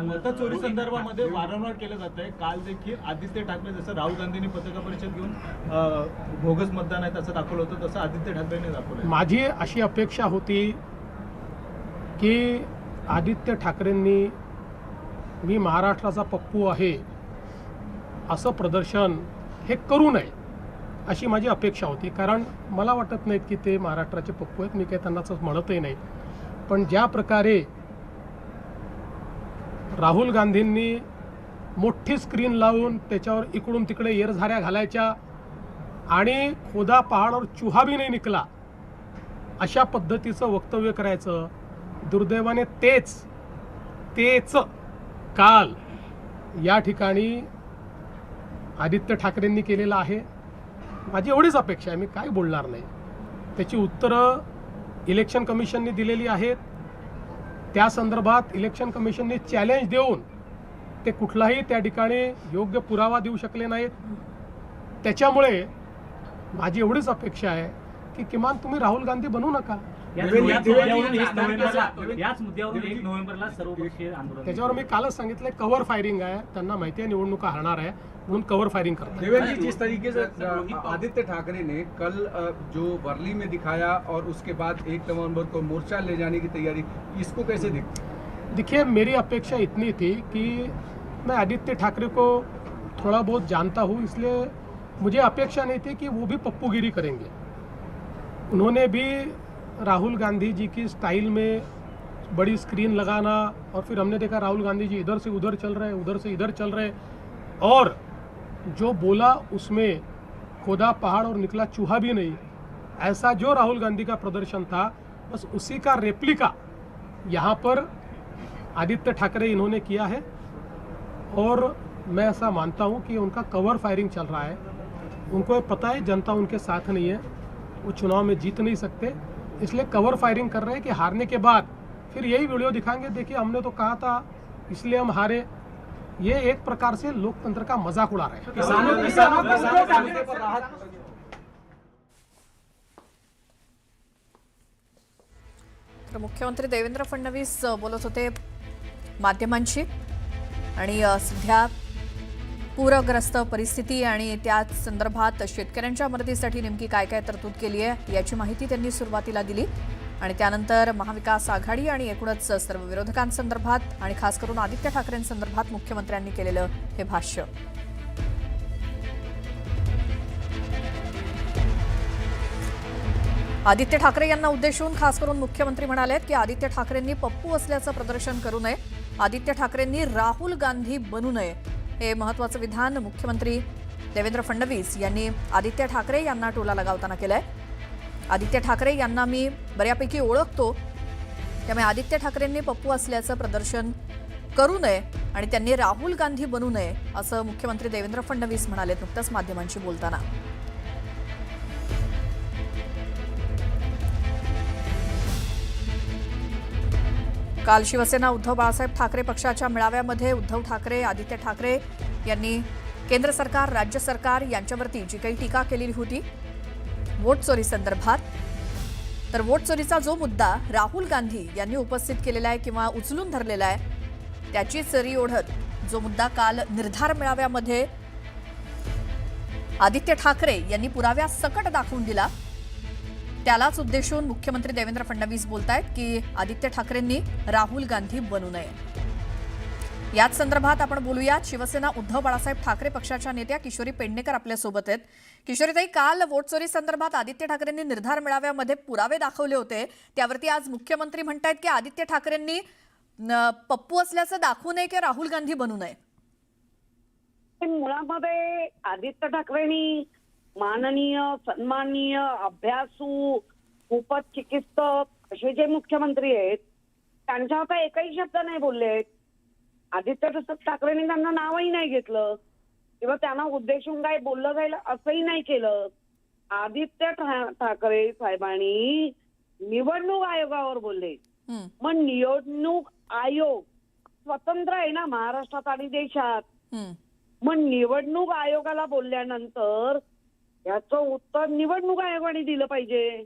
मतचोरी संदर्भामध्ये वारंवार केलं जात आहे. काल देखील आदित्य ठाकरे जसं राहुल गांधींनी पत्रकार परिषद घेऊन बोगस मतदान आहे तसं दाखवलं होतं, तसं आदित्य ठाकरेंनी दाखवलं. माझी अशी अपेक्षा होती की आदित्य ठाकरेंनी मी महाराष्ट्राचा पप्पू आहे असं प्रदर्शन हे करू नये अशी माझी अपेक्षा होती. कारण मला वाटत नाहीत की ते महाराष्ट्राचे पप्पू आहेत, मी काही त्यांना असं म्हणतही नाही. पण ज्या प्रकारे राहुल गांधींनी मोठी स्क्रीन लावून त्याच्यावर इकडून तिकडे येरझाऱ्या घालायच्या आणि खोदा पहाडावर चुहा भी नाही निकला अशा पद्धतीचं वक्तव्य करायचं, दुर्दैवाने तेच काल या ठिकाणी आदित्य ठाकरेंनी केलेलं आहे. माझी एवढीच अपेक्षा आहे, मी काय बोलणार नाही. त्याची उत्तरं इलेक्शन कमिशनने दिलेली आहेत. त्या संदर्भात इलेक्शन कमिशनने चॅलेंज देऊन ते कुठलाही त्या ठिकाणी योग्य पुरावा देऊ शकले नाहीत. त्याच्यामुळे माझी एवढीच अपेक्षा आहे की किमान तुम्ही राहुल गांधी बनू नका. त्याच्यावर मी कालच सांगितलं कव्हर फायरिंग आहे, त्यांना माहिती आहे निवडणुका हरणार आहे म्हणून कवर फायरिंग करतात. देवेंद्र जी, जिस तरीके से आदित्य ठाकरे ने कल जो वर्ली में दिखाया और उसके बाद 1 नवंबर को मोर्चा ले जाने की तैयारी, इसको कैसे देखिए मेरी अपेक्षा इतनी थी कि मैं आदित्य ठाकरे को थोड़ा बहुत जानता हूँ, इसलिए मुझे अपेक्षा नहीं थी कि वो भी पप्पूगिरी करेंगे. उन्होंने भी राहुल गांधी जी की स्टाइल में बड़ी स्क्रीन लगाना और फिर हमने देखा राहुल गांधी जी इधर से उधर चल रहे, उधर से इधर चल रहे और जो बोला उसमें खोदा पहाड़ और निकला चूहा भी नहीं, ऐसा जो राहुल गांधी का प्रदर्शन था बस उसी का रेप्लिका यहाँ पर आदित्य ठाकरे इन्होंने किया है. और मैं ऐसा मानता हूँ कि उनका कवर फायरिंग चल रहा है. उनको पता है जनता उनके साथ नहीं है, वो चुनाव में जीत नहीं सकते, इसलिए कवर फायरिंग कर रहे हैं कि हारने के बाद फिर यही वीडियो दिखाएंगे, देखिए हमने तो कहा था इसलिए हम हारे. ये एक प्रकार से लोकतंत्र का मजाक उड़ा रहे हैं. तर मुख्यमंत्री देवेंद्र फडणवीस बोलत होते माध्यमांशी आणि सध्या पूरग्रस्त परिस्थिती आणि त्या संदर्भात शेतकऱ्यांच्या मदतीसाठी नेमकी काय काय तरतूद केली आहे याची माहिती त्यांनी सुरुवातीला दिली. आणि त्यानंतर महाविकास आघाडी आणि एकूणच सर्व विरोधकांसंदर्भात आणि खास करून आदित्य ठाकरेंसंदर्भात मुख्यमंत्र्यांनी केलेलं हे भाष्य. आदित्य ठाकरे यांना उद्देशून खास करून मुख्यमंत्री म्हणालेत की आदित्य ठाकरेंनी पप्पू असल्याचं प्रदर्शन करू नये, आदित्य ठाकरेंनी राहुल गांधी बनू नये. हे महत्त्वाचं विधान मुख्यमंत्री देवेंद्र फडणवीस यांनी आदित्य ठाकरे यांना टोला लगावताना केलंय. आदित्य ठाकरे यांना मी बऱ्यापैकी ओळखतो, त्यामुळे आदित्य ठाकरेंनी पप्पू असल्याचं प्रदर्शन करू नये आणि त्यांनी राहुल गांधी बनू नये असं मुख्यमंत्री देवेंद्र फडणवीस म्हणाले नुकतंच माध्यमांशी बोलताना. काल शिवसेना उद्धव बाळासाहेब ठाकरे पक्षाच्या मेळाव्यामध्ये उद्धव ठाकरे, आदित्य ठाकरे यांनी केंद्र सरकार, राज्य सरकार यांच्यावरती जी काही टीका केलेली होती वोट चोरी संदर्भात, तर वोट चोरीचा जो मुद्दा राहुल गांधी यांनी उपस्थित केलेला आहे किंवा उचलून धरलेला आहे त्याची चरी ओढत जो मुद्दा काल निर्धार मेळाव्यामध्ये आदित्य ठाकरे यांनी पुराव्यासकट दाखवून दिला, त्यालाच उद्देशून मुख्यमंत्री देवेंद्र फडणवीस बोलतायत की आदित्य ठाकरेंनी राहुल गांधी बनू नये. याच संदर्भात आपण बोलूयात. शिवसेना उद्धव बाळासाहेब ठाकरे पक्षाच्या नेत्या किशोरी पेडणेकर आपल्यासोबत आहेत. किशोरीताई, काल वोट चोरी संदर्भात आदित्य ठाकरेंनी निर्धार मेळाव्यामध्ये पुरावे दाखवले होते, त्यावरती आज मुख्यमंत्री म्हणतायत की आदित्य ठाकरेंनी पप्पू असल्याचं दाखवू नये की राहुल गांधी बनू नये. मुळामध्ये आदित्य ठाकरेंनी माननीय, सन्माननीय, अभ्यासू, खूपच चिकित्सक असे जे मुख्यमंत्री आहेत त्यांच्या आता एकही शब्द नाही बोलले. आदित्य ठाकरेंनी त्यांना नावही नाही घेतलं किंवा त्यांना उद्देशून काय बोललं जाईल असंही नाही केलं. आदित्य ठाकरे साहेबांनी निवडणूक आयोगावर बोलले. मग निवडणूक आयोग स्वतंत्र आहे ना महाराष्ट्रात आणि देशात. मग निवडणूक आयोगाला बोलल्यानंतर याचं उत्तर निवडणूक आयोगाने दिलं पाहिजे.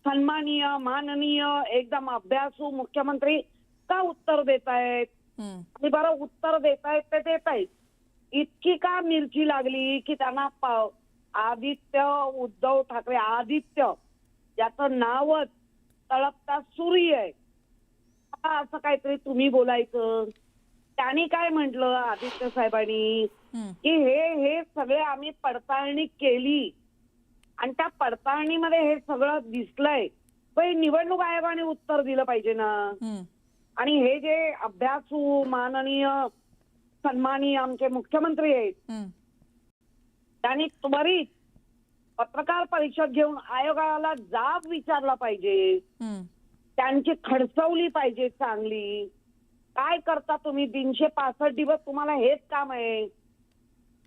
सन्माननीय, माननीय, एकदम अभ्यासू मुख्यमंत्री का उत्तर देतायत? हम्म. आणि बरं उत्तर देतायत ते देतायत, इतकी का मिरची लागली की त्यांना आदित्य उद्धव ठाकरे, आदित्य ज्याचं नावच तळपता सूर्य आहे, आता असं काहीतरी तुम्ही बोलायचं? त्यांनी काय म्हटलं आदित्य साहेबांनी हम्म. की हे सगळे आम्ही पडताळणी केली आणि त्या पडताळणीमध्ये हे सगळं दिसलंय, पण निवडणूक आयोगाने उत्तर दिलं पाहिजे ना. हम्म. आणि हे जे अभ्यासू माननीय सन्माननीय आमचे मुख्यमंत्री आहेत, हम्म. त्यांनी त्वरित पत्रकार परिषद घेऊन आयोगाला जाब विचारला पाहिजे, हम्म. त्यांची खडसवली पाहिजे चांगली. काय करता तुम्ही 365 दिवस, तुम्हाला हेच काम आहे,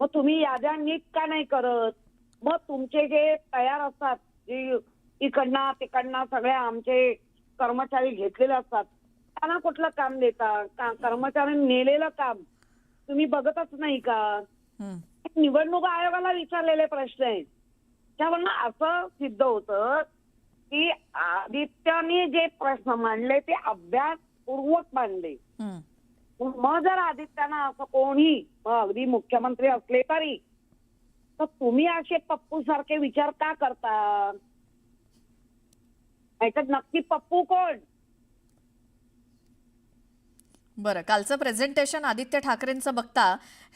मग तुम्ही याद्या नीट का नाही करत? मग तुमचे जे तयार असतात, जे इकडनं तिकडनं सगळे आमचे कर्मचारी घेतलेले असतात, त्यांना कुठलं काम देता? कर्मचाऱ्यांनी नेलेलं काम तुम्ही बघतच नाही का? हम्म. निवडणूक आयोगाला विचारलेले प्रश्न आहेत. त्यावरनं असं सिद्ध होतं की आदित्यने जे प्रश्न मांडले ते अभ्यासपूर्वक मांडले. हम्म. मग जर आदित्यांना असं कोणी, मग अगदी मुख्यमंत्री असले तरी, तर तुम्ही असे पप्पू सारखे विचार का करता? नाहीतर नक्की पप्पू कोण? बरं, कालचं प्रेझेंटेशन आदित्य ठाकरेंचं बघता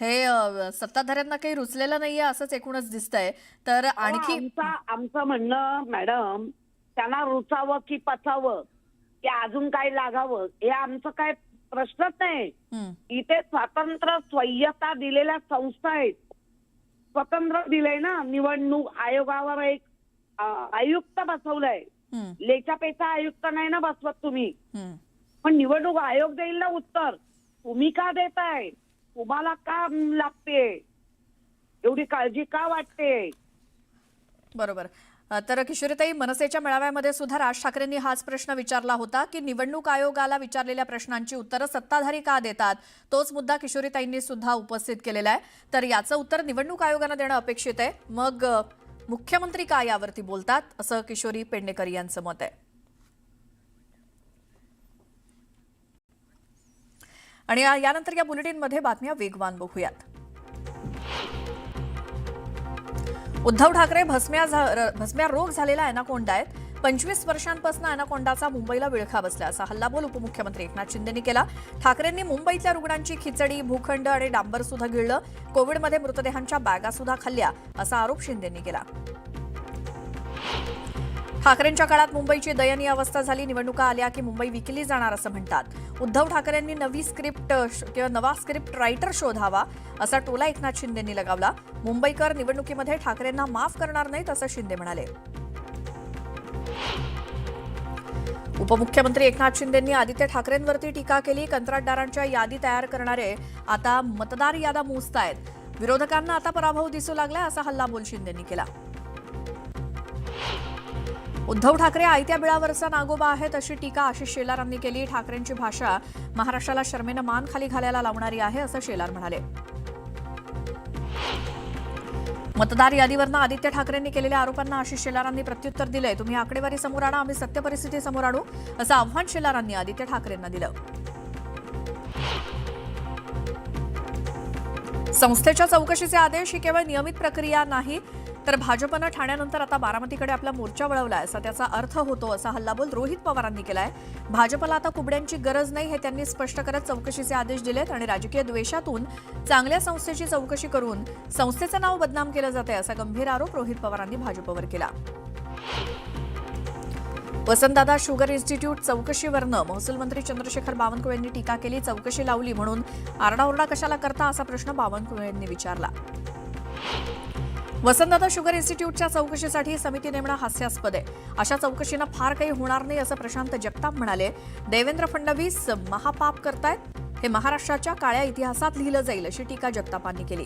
हे सत्ताधाऱ्यांना काही रुचलेलं नाहीये असंच एकूणच दिसतंय. तर आणखी आमचं म्हणणं मॅडम, त्यांना रुचावं की पचावं की अजून काय लागावं हे आमचं काय प्रश्नच नाही. हम्म. इथे स्वतंत्र स्वायत्ता दिलेल्या संस्था आहेत, स्वतंत्र दिलंय ना. निवडणूक आयोगावर एक आयुक्त बसवलंय, हम्म. लेचा पेचा आयुक्त नाही ना बसवत तुम्ही. हम्म. पण निवडणूक आयोग देईल ना उत्तर. तुम्ही का देताय? तुम्हाला का लागते एवढी काळजी, का वाटते? बरोबर. तर किशोरीताई, मनसेच्या मेळाव्यामध्ये सुद्धा राज ठाकरेंनी हाच प्रश्न विचारला होता की निवडणूक आयोगाला विचारलेल्या प्रश्नांची उत्तरं सत्ताधारी का देतात? तोच मुद्दा किशोरीताईंनी सुद्धा उपस्थित केलेला आहे. तर याचं उत्तर निवडणूक आयोगानं देणं अपेक्षित आहे. मग मुख्यमंत्री का यावरती बोलतात, असं किशोरी पेडणेकर यांचं मत आहे. आणि यानंतर या बुलेटिनमध्ये बातम्या वेगवान बघूयात. उद्धव ठाकरे भस्म्या रोग झालेला अॅनाकोंडा आहेत. 25 वर्षांपासून अॅनाकोंडाचा मुंबईला विळखा बसला, असा हल्लाबोल उपमुख्यमंत्री एकनाथ शिंदेंनी केला. ठाकरेंनी मुंबईतल्या रुग्णांची खिचडी, भूखंड आणि डांबर सुद्धा गिळलं. कोविडमध्ये मृतदेहांच्या बॅगा सुद्धा खाल्ल्या, असा आरोप शिंदेंनी केला. ठाकरेंच्या काळात मुंबईची दयनीय अवस्था झाली. निवडणुका आल्या की मुंबई विकली जाणार असं म्हणतात. उद्धव ठाकरेंनी नवा स्क्रिप्ट रायटर शोधावा, असा टोला एकनाथ शिंदेंनी लगावला. मुंबईकर निवडणुकीमध्ये ठाकरेंना माफ करणार नाहीत, असं शिंदे म्हणाले. उपमुख्यमंत्री एकनाथ शिंदेंनी आदित्य ठाकरेंवरती टीका केली. कंत्राटदारांच्या यादी तयार करणारे आता मतदार याद्या मोजतायत. विरोधकांना आता पराभव दिसू लागलाय, असा हल्लाबोल शिंदेंनी केला. उद्धव ठाकरे आयत्या बिळावरचा नागोबा आहेत, अशी टीका आशिष शेलारांनी केली. ठाकरेंची भाषा महाराष्ट्राला शर्मेनं मान खाली घालायला लावणारी आहे, असं शेलार म्हणाले. मतदार यादीवरनं आदित्य ठाकरेंनी केलेल्या आरोपांना आशिष शेलारांनी प्रत्युत्तर दिलंय. तुम्ही आकडेवारी समोर आणा, आम्ही सत्य परिस्थिती समोर आणू, असं आव्हान शेलारांनी आदित्य ठाकरेंना दिलं. संस्थेच्या चौकशीचे आदेश ही केवळ नियमित प्रक्रिया नाही, तर भाजपनं ठाण्यानंतर आता बारामतीकडे आपला मोर्चा वळवलाय, असा त्याचा अर्थ होतो, असा हल्लाबोल रोहित पवारांनी केलाय. भाजपला आता कुबड्यांची गरज नाही, हे त्यांनी स्पष्ट करत चौकशीचे आदेश दिलेत आणि राजकीय द्वेषातून चांगल्या संस्थेची चौकशी करून संस्थेचं नाव बदनाम केलं जातंय, असा गंभीर आरोप रोहित पवारांनी भाजपवर केला. वसंतदादा शुगर इन्स्टिट्यूट चौकशीवरनं महसूल मंत्री चंद्रशेखर बावनकुळे यांनी टीका केली. चौकशी लावली म्हणून आरडाओरडा कशाला करता, असा प्रश्न बावनकुळे यांनी विचारला. वसंतदादा शुगर इन्स्टिट्यूटच्या चौकशीसाठी समिती नेमणं हास्यास्पद आहे. अशा चौकशीनं फार काही होणार नाही, असं प्रशांत जगताप म्हणाले. देवेंद्र फडणवीस महापाप करतायत, हे महाराष्ट्राच्या काळ्या इतिहासात लिहिलं जाईल, अशी टीका जगतापांनी केली.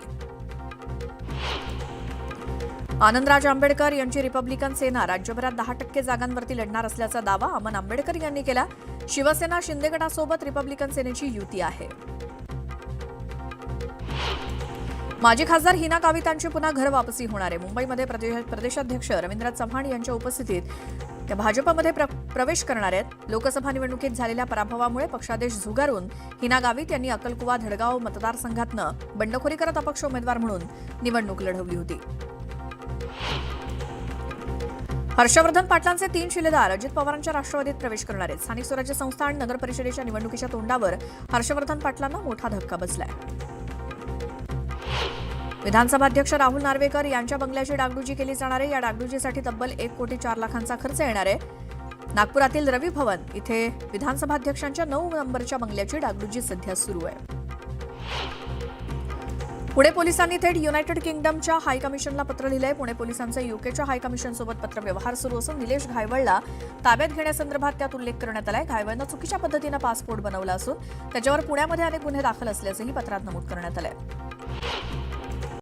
आनंदराज आंबेडकर यांची रिपब्लिकन सेना राज्यभरात 10% जागांवरती लढणार असल्याचा दावा अमन आंबेडकर यांनी केला. शिवसेना शिंदे गटासोबत रिपब्लिकन सेनेची युती आहे. माजी खासदार हिना गावितांची पुन्हा घर वापसी होणार आहे. मुंबईमध्ये प्रदेशाध्यक्ष रवींद्र चव्हाण यांच्या उपस्थितीत त्या भाजपमध्ये प्रवेश करणार आहेत. लोकसभा निवडणुकीत झालेल्या पराभवामुळे पक्षादेश झुगारून हिना गावित यांनी अक्कलकुवा धडगाव मतदारसंघातनं बंडखोरी करत अपक्ष उमेदवार म्हणून निवडणूक लढवली होती. हर्षवर्धन पाटलांचे 3 शिलेदार अजित पवारांच्या राष्ट्रवादीत प्रवेश करणार आहेत. स्थानिक स्वराज्य संस्था आणि नगर परिषदेच्या निवडणुकीच्या तोंडावर हर्षवर्धन पाटलांना मोठा धक्का बसलाय. विधानसभा अध्यक्ष राहुल नार्वेकर यांच्या बंगल्याची डागडुजी केली जाणार आहे. या डागडुजीसाठी तब्बल 1,04 लाखांचा खर्च येणार आहे. नागपुरातील रवी भवन इथे विधानसभा अध्यक्षांच्या 9 नंबरच्या बंगल्याची डागडुजी सध्या सुरू आहे. पुणे पोलिसांनी थेट युनायटेड किंगडमच्या हायकमिशनला पत्र लिहिलंय. पुणे पोलिसांचे युकेच्या हायकमिशनसोबत पत्रव्यवहार सुरू असून निलेश घायवळला ताब्यात घेण्यासंदर्भात त्यात उल्लेख करण्यात आलाय. घायवळनं चुकीच्या पद्धतीनं पासपोर्ट बनवला असून त्याच्यावर पुण्यामध्ये अनेक गुन्हे दाखल असल्याचंही पत्रात नमूद करण्यात आलंय.